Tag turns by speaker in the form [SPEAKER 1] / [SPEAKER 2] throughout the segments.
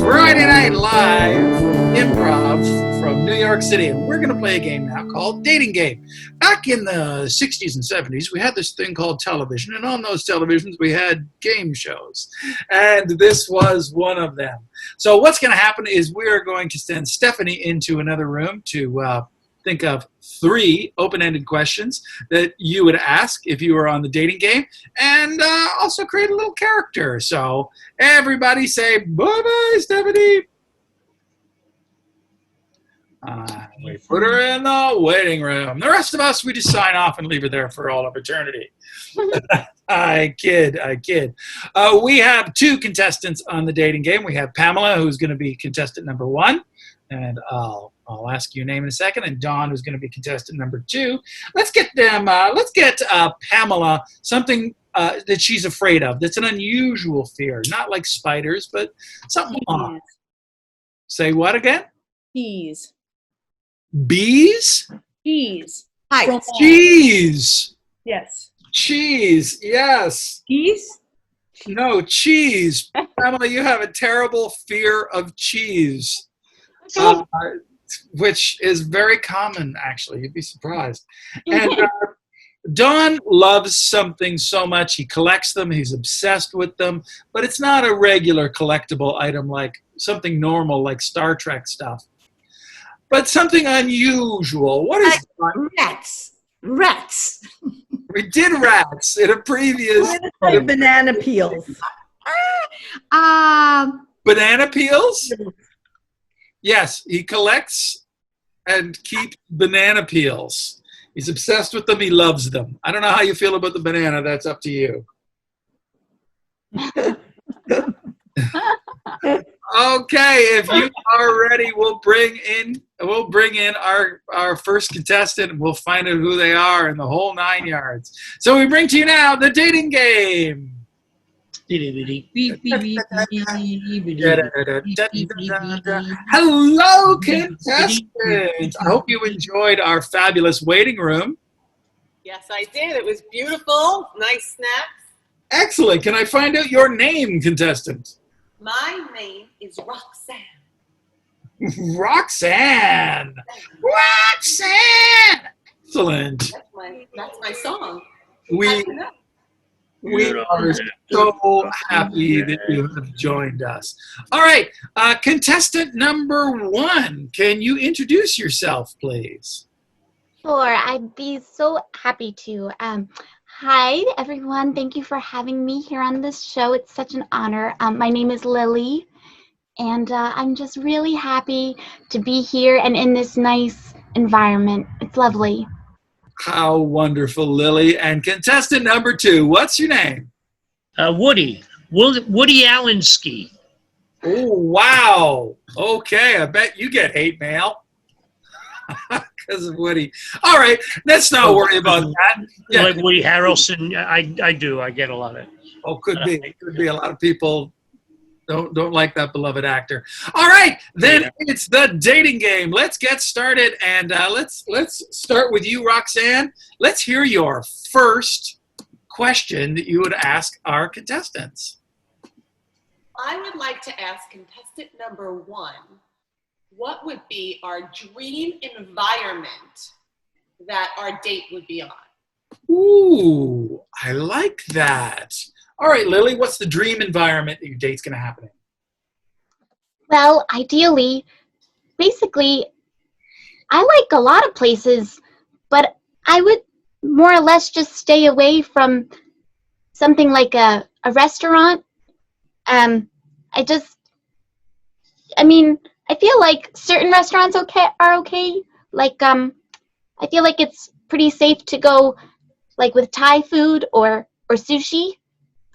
[SPEAKER 1] Friday Night Live Improv from New York City, and we're going to play a game now called Dating Game. Back in the 60s and 70s, we had this thing called television, and on those televisions we had game shows, and this was one of them. So what's going to happen is we're going to send Stephanie into another room to think of 3 open-ended questions that you would ask if you were on the dating game, and also create a little character. So everybody say, bye-bye, Stephanie. We put her in the waiting room. The rest of us, we just sign off and leave her there for all of eternity. I kid. We have 2 contestants on the dating game. We have Pamela, who's going to be contestant number 1, and I'll ask your name in a second, and Dawn, who's going to be contestant number 2. Let's get them. Let's get Pamela something that she's afraid of. That's an unusual fear, not like spiders, but something odd. Say what again?
[SPEAKER 2] Bees.
[SPEAKER 1] Bees?
[SPEAKER 2] Bees.
[SPEAKER 3] Heights.
[SPEAKER 1] Cheese.
[SPEAKER 2] Yes.
[SPEAKER 1] Cheese. Yes.
[SPEAKER 2] Geese?
[SPEAKER 1] No, cheese. Pamela, you have a terrible fear of cheese. Which is very common, actually. You'd be surprised. And Don loves something so much. He collects them. He's obsessed with them. But it's not a regular collectible item like something normal like Star Trek stuff. But something unusual. What is
[SPEAKER 3] Rats. Rats.
[SPEAKER 1] We did rats in a previous...
[SPEAKER 2] Banana peels.
[SPEAKER 1] Banana peels? Yes, he collects and keeps banana peels. He's obsessed with them. He loves them. I don't know how you feel about the banana. That's up to you. Okay, if you are ready, we'll bring in our first contestant, and we'll find out who they are in the whole 9 yards. So we bring to you now the dating game. Hello, contestants. I hope you enjoyed our fabulous waiting room.
[SPEAKER 4] Yes, I did. It was beautiful. Nice snacks.
[SPEAKER 1] Excellent. Can I find out your name, contestant?
[SPEAKER 4] My name is Roxanne.
[SPEAKER 1] Roxanne. Roxanne. Excellent.
[SPEAKER 4] That's my song.
[SPEAKER 1] We are so happy that you have joined us. All right, contestant number 1, can you introduce yourself, please?
[SPEAKER 5] Sure, I'd be so happy to. Hi, everyone. Thank you for having me here on this show. It's such an honor. My name is Lily, and I'm just really happy to be here and in this nice environment. It's lovely.
[SPEAKER 1] How wonderful, Lily. And contestant number 2, what's your name?
[SPEAKER 6] Woody Allensky.
[SPEAKER 1] Oh, wow. Okay, I bet you get hate mail because of Woody. All right, let's not worry about that. Yeah.
[SPEAKER 6] Like Woody Harrelson, I do. I get a lot of.
[SPEAKER 1] Oh, could be. A lot of people don't like that beloved actor. All right, then It's the dating game. Let's get started, and let's start with you, Roxanne. Let's hear your first question that you would ask our contestants.
[SPEAKER 4] I would like to ask contestant number 1, what would be our dream environment that our date would be on?
[SPEAKER 1] Ooh, I like that. All right, Lily, what's the dream environment that your date's going to happen in?
[SPEAKER 5] Well, ideally, basically, I like a lot of places, but I would more or less just stay away from something like a restaurant. I feel like certain restaurants are okay. Like, I feel like it's pretty safe to go, like, with Thai food or sushi.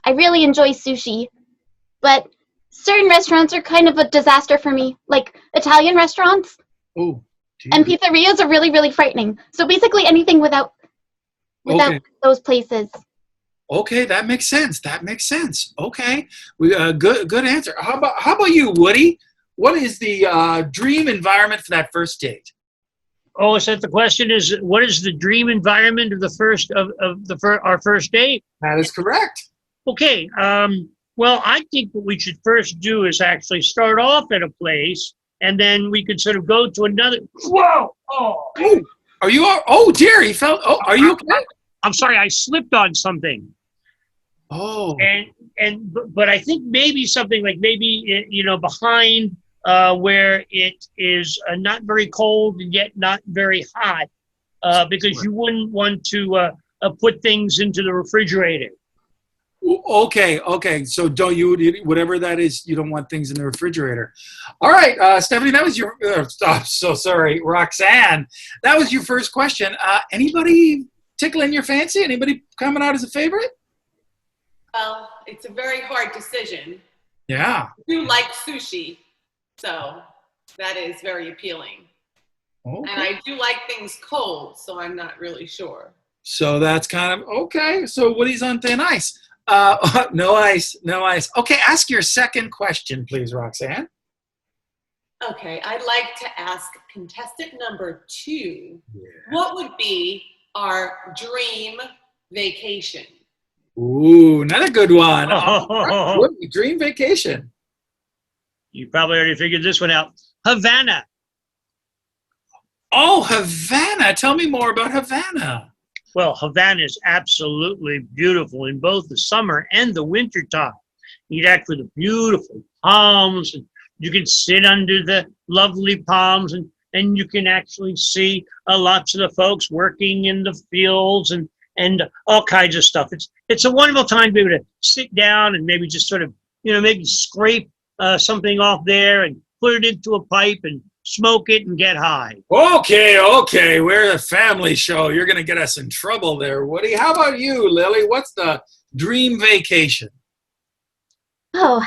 [SPEAKER 5] I really enjoy sushi, but certain restaurants are kind of a disaster for me, like Italian restaurants.
[SPEAKER 1] Oh,
[SPEAKER 5] and pizzerias are really, really frightening. So basically anything without those places.
[SPEAKER 1] Okay, that makes sense. Okay, good answer. How about you, Woody? What is the dream environment for that first date?
[SPEAKER 6] Oh, is that the question? Is what is the dream environment of our first date?
[SPEAKER 1] That is correct.
[SPEAKER 6] Okay. Well, I think what we should first do is actually start off at a place, and then we could sort of go to another. Whoa! Oh,
[SPEAKER 1] Oh, are you all? Oh, dear, he fell. Oh, are you okay?
[SPEAKER 6] I'm sorry, I slipped on something.
[SPEAKER 1] Oh,
[SPEAKER 6] But I think maybe something like maybe behind where it is not very cold and yet not very hot, because you wouldn't want to put things into the refrigerator.
[SPEAKER 1] okay. So don't you, whatever that is, you don't want things in the refrigerator. All right, Stephanie, that was your, I'm so sorry, Roxanne. That was your first question. Anybody tickling your fancy? Anybody coming out as a favorite?
[SPEAKER 4] Well, it's a very hard decision.
[SPEAKER 1] Yeah.
[SPEAKER 4] I do like sushi, so that is very appealing.
[SPEAKER 1] Okay.
[SPEAKER 4] And I do like things cold, so I'm not really sure.
[SPEAKER 1] So that's kind of, okay. So Woody's on thin ice. No ice. Okay, ask your second question, please, Roxanne.
[SPEAKER 4] Okay, I'd like to ask contestant number 2, what would be our dream vacation?
[SPEAKER 1] Ooh, another good one. Woody, dream vacation.
[SPEAKER 6] You probably already figured this one out. Havana.
[SPEAKER 1] Oh, Havana. Tell me more about Havana.
[SPEAKER 6] Well, Havana is absolutely beautiful in both the summer and the winter time. You'd actually the beautiful palms, and you can sit under the lovely palms, and you can actually see lots of the folks working in the fields and all kinds of stuff. It's a wonderful time to be able to sit down and maybe just sort of, maybe scrape something off there and put it into a pipe and smoke it and get high.
[SPEAKER 1] Okay. We're a family show. You're going to get us in trouble there, Woody. How about you, Lily? What's the dream vacation?
[SPEAKER 5] Oh,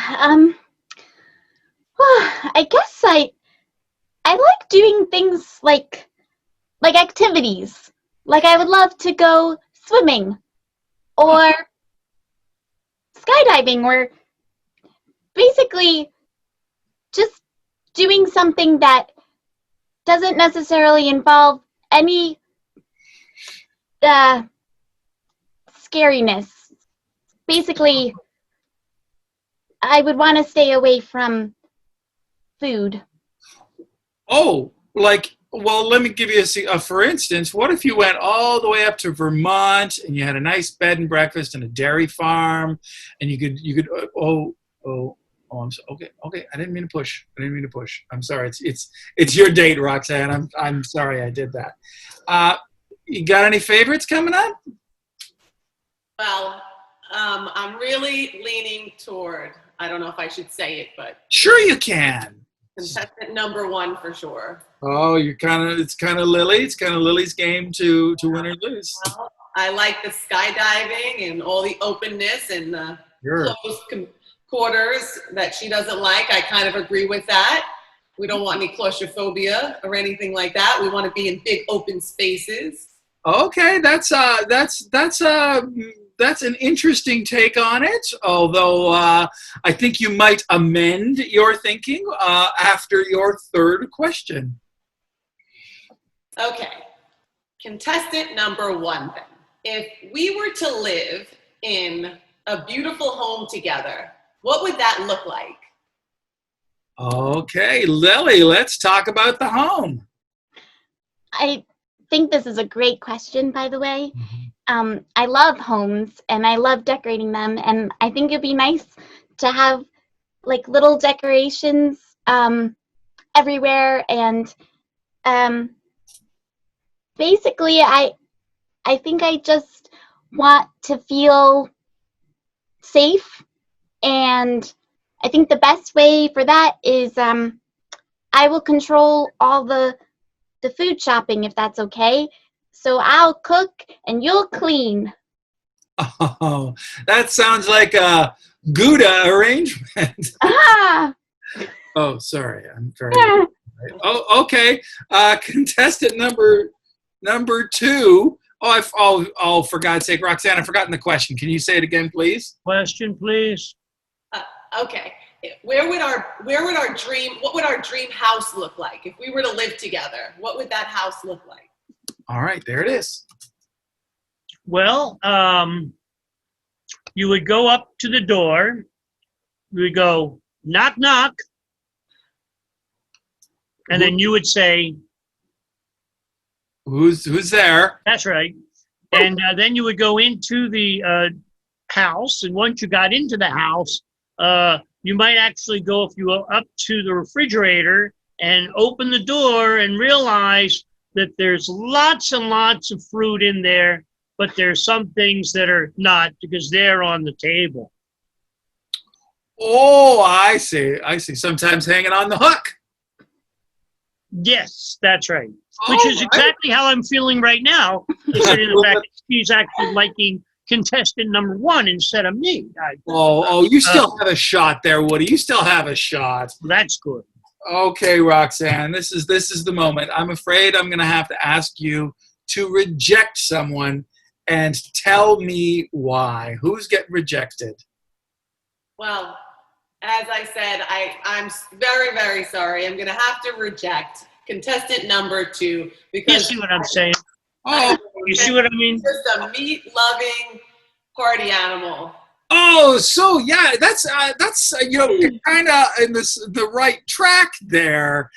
[SPEAKER 5] I guess I like doing things like activities. Like I would love to go swimming or skydiving, or basically just doing something that doesn't necessarily involve any scariness. Basically, I would want to stay away from food.
[SPEAKER 1] Oh, well, let me give you a for instance. What if you went all the way up to Vermont and you had a nice bed and breakfast and a dairy farm, and you could okay. I didn't mean to push. I'm sorry. It's your date, Roxanne. I'm sorry I did that. You got any favorites coming up?
[SPEAKER 4] Well, I'm really leaning toward, I don't know if I should say it, but
[SPEAKER 1] Sure you can.
[SPEAKER 4] contestant number 1 for sure.
[SPEAKER 1] Oh, it's kind of Lily. It's kind of Lily's game to win or lose.
[SPEAKER 4] Well, I like the skydiving and all the openness and the closed quarters that she doesn't like. I kind of agree with that. We don't want any claustrophobia or anything like that. We want to be in big open spaces.
[SPEAKER 1] Okay, that's an interesting take on it. Although I think you might amend your thinking after your third question.
[SPEAKER 4] Okay, contestant number 1 then. If we were to live in a beautiful home together, what would that look like?
[SPEAKER 1] Okay, Lily, let's talk about the home.
[SPEAKER 5] I think this is a great question, by the way. I love homes and I love decorating them, and I think it'd be nice to have like little decorations everywhere, and basically I think I just want to feel safe, and I think the best way for that is I will control all the food shopping, if that's okay. So I'll cook and you'll clean.
[SPEAKER 1] Oh, that sounds like a Gouda arrangement.
[SPEAKER 5] Ah!
[SPEAKER 1] Oh, sorry. I'm very. Oh, okay. Contestant number 2. Oh, for God's sake, Roxanne, I've forgotten the question. Can you say it again, please?
[SPEAKER 6] Question, please.
[SPEAKER 4] Okay. What would our dream house look like if we were to live together? What would that house look like?
[SPEAKER 1] All right, there it is.
[SPEAKER 6] Well, you would go up to the door we go, knock, knock. And then you would say,
[SPEAKER 1] Who's there?
[SPEAKER 6] that's right. And then you would go into the house. And once you got into the house, you might actually go, if you go up to the refrigerator and open the door and realize that there's lots and lots of fruit in there, but there's some things that are not because they're on the table.
[SPEAKER 1] Oh, I see. Sometimes hanging on the hook.
[SPEAKER 6] Yes, that's right. Which is exactly how I'm feeling right now, considering the fact that she's actually liking contestant number 1 instead of me.
[SPEAKER 1] You still have a shot there, Woody. You still have a shot.
[SPEAKER 6] That's good.
[SPEAKER 1] Okay, Roxanne, this is the moment. I'm afraid I'm going to have to ask you to reject someone and tell me why. Who's getting rejected?
[SPEAKER 4] Well, as I said, I'm very, very sorry. I'm going to have to reject contestant number 2 because
[SPEAKER 6] You see what I'm saying?
[SPEAKER 1] Oh,
[SPEAKER 6] You see what I mean?
[SPEAKER 4] just a meat-loving party animal.
[SPEAKER 1] oh, so yeah, that's kind of in the right track there.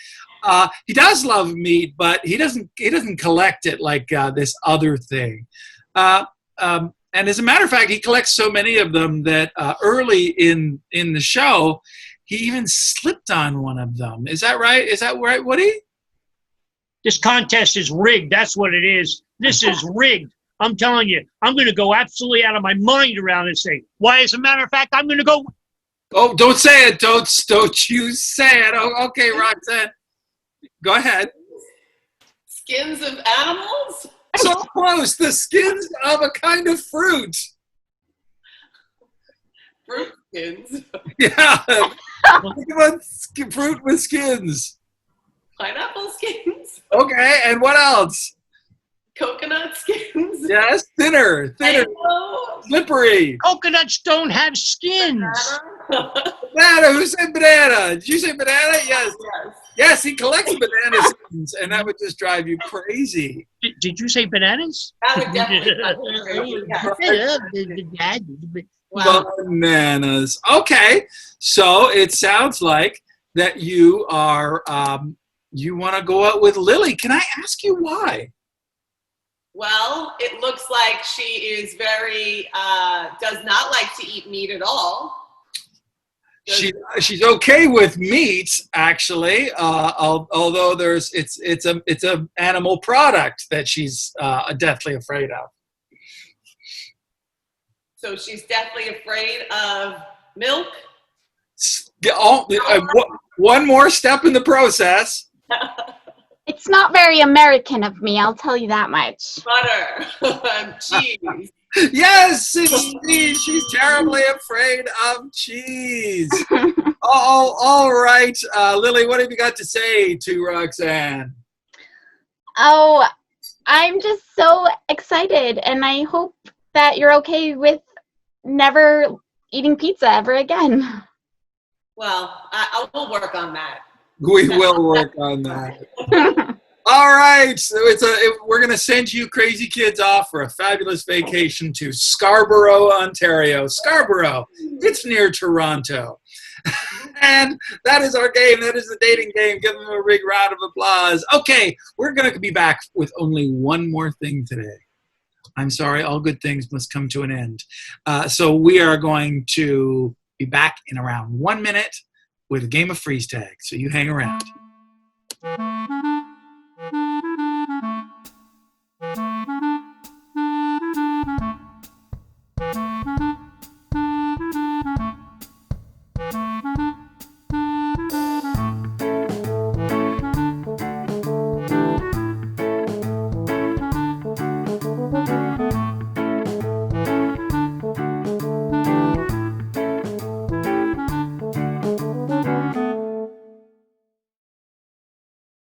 [SPEAKER 1] He does love meat, but he doesn't collect it like this other thing. And as a matter of fact, he collects so many of them that early in the show, he even slipped on one of them. Is that right? Is that right, Woody?
[SPEAKER 6] This contest is rigged. That's what it is. This is rigged. I'm telling you, I'm going to go absolutely out of my mind around and say, why, as a matter of fact, I'm going to go.
[SPEAKER 1] Oh, don't say it. Don't you say it. Oh, okay, Roxanne. Go ahead.
[SPEAKER 4] Skins of animals?
[SPEAKER 1] So close. The skins of a kind of fruit.
[SPEAKER 4] Fruit skins?
[SPEAKER 1] Yeah. Think about fruit with skins.
[SPEAKER 4] Pineapple skins?
[SPEAKER 1] Okay, and what else?
[SPEAKER 4] Coconut skins?
[SPEAKER 1] Yes, thinner,
[SPEAKER 4] Mango?
[SPEAKER 1] slippery.
[SPEAKER 6] Coconuts don't have skins.
[SPEAKER 1] Banana. Who said banana? Did you say banana? Yes.
[SPEAKER 4] Yes.
[SPEAKER 1] Yes, he collects banana skins, and that would just drive you crazy.
[SPEAKER 6] Did you say bananas?
[SPEAKER 4] That would definitely yes. Wow.
[SPEAKER 1] Bananas. Okay, so it sounds like that you are you want to go out with Lily. Can I ask you why?
[SPEAKER 4] Well, it looks like she is very, does not like to eat meat at all.
[SPEAKER 1] She's okay with meat, actually. Although it's a animal product that she's deathly afraid of.
[SPEAKER 4] So she's definitely afraid of milk.
[SPEAKER 1] One more step in the process.
[SPEAKER 5] It's not very American of me, I'll tell you that much.
[SPEAKER 4] Butter, cheese.
[SPEAKER 1] Yes, indeed. She's terribly afraid of cheese. All right. Lily, what have you got to say to Roxanne?
[SPEAKER 5] Oh, I'm just so excited, and I hope that you're okay with never eating pizza ever again.
[SPEAKER 4] Well, I will work on that.
[SPEAKER 1] We will work on that. All right, so we're going to send you crazy kids off for a fabulous vacation to Scarborough, Ontario. Scarborough, it's near Toronto. And that is our game. That is the dating game. Give them a big round of applause. Okay, we're going to be back with only one more thing today. I'm sorry, all good things must come to an end. So we are going to be back in around 1 minute with a game of freeze tag. So you hang around.